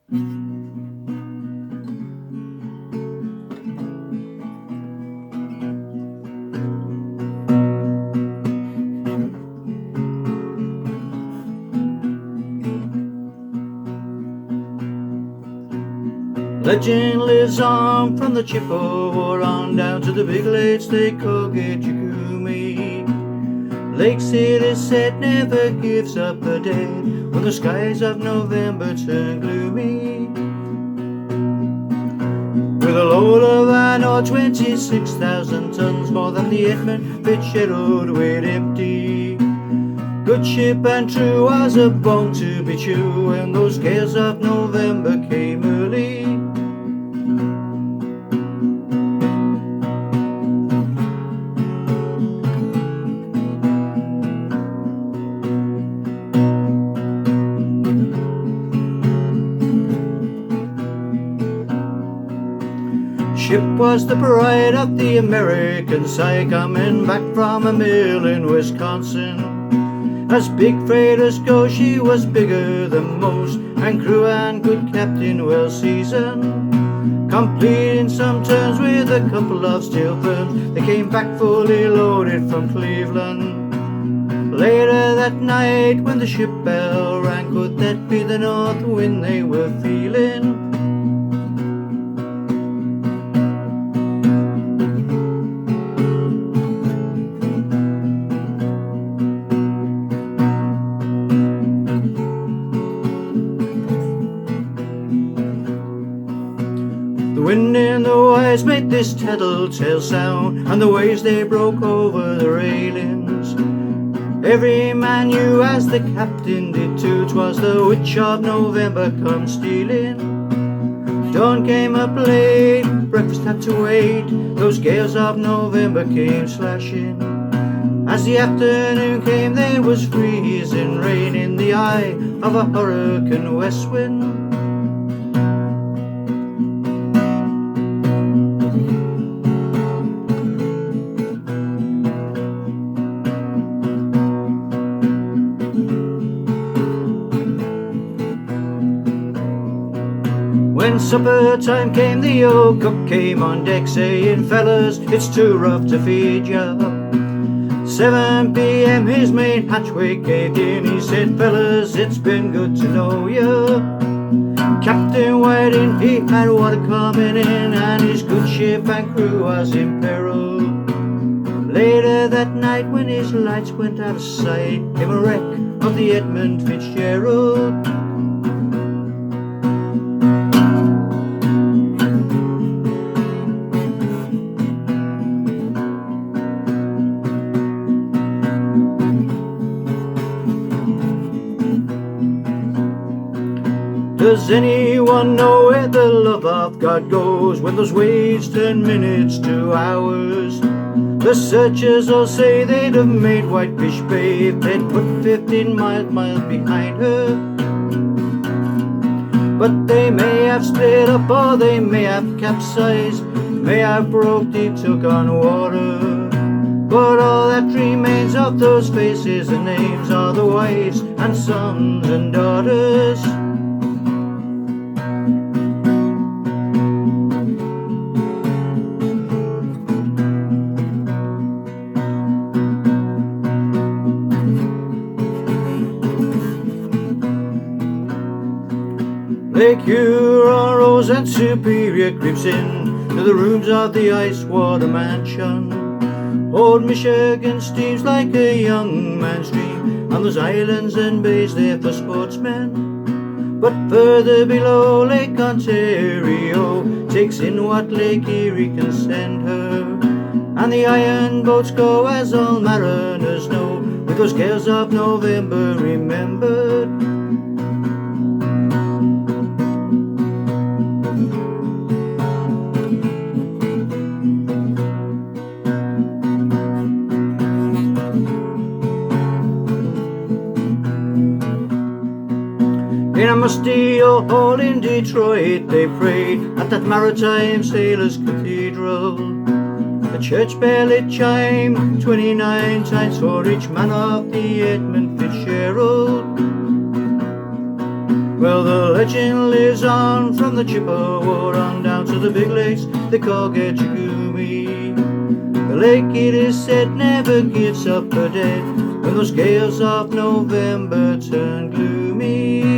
Legend lives on from the Chippewa on down to the Big Lakes they call Gitchagumi. Lake City said never gives up a day when the skies of November turn gloomy. With a load of iron ore 26,000 tons, more than the Edmund Fitzgerald weighed empty. Good ship and true was a bone to be chewed when those gales of November came early. Ship was the pride of the American side, coming back from a mill in Wisconsin. As big freighters go, she was bigger than most, and crew and good captain well seasoned. Completing some turns with a couple of steel firms, they came back fully loaded from Cleveland. Later that night when the ship bell rang, could that be the north wind they were feeling? The wind and the waves made this tattletale sound, and the waves they broke over the railings. Every man knew, as the captain did too, 'twas the witch of November come stealing. Dawn came up late, breakfast had to wait, those gales of November came slashing. As the afternoon came there was freezing rain in the eye of a hurricane west wind. When supper time came, the old cook came on deck saying, "Fellas, it's too rough to feed ya." 7 p.m. his main hatchway caved in. He said, "Fellas, it's been good to know ya." Captain Whiting, he had water coming in, and his good ship and crew was in peril. Later that night, when his lights went out of sight, came a wreck of the Edmund Fitzgerald. Does anyone know where the love of God goes when those waves turn minutes to hours? The searchers all say they'd have made Whitefish Bay if they'd put 15 miles behind her. But they may have split up, or they may have capsized, may have broke deep, took on water. But all that remains of those faces and names are the wives and sons and daughters. Lake Huron rose and Superior creeps in to the rooms of the Icewater Mansion. Old Michigan steams like a young man's dream on those islands and bays there for sportsmen. But further below, Lake Ontario takes in what Lake Erie can send her. And the iron boats go, as all mariners know, with those gales of November remembered. In a musty old hall in Detroit they prayed at that maritime sailors' cathedral. The church bell it chimed 29 times for each man of the Edmund Fitzgerald. Well, the legend lives on from the Chippewa on down to the big lakes they call Getchagumi. The lake, it is said, never gives up a day when those gales of November turn gloomy.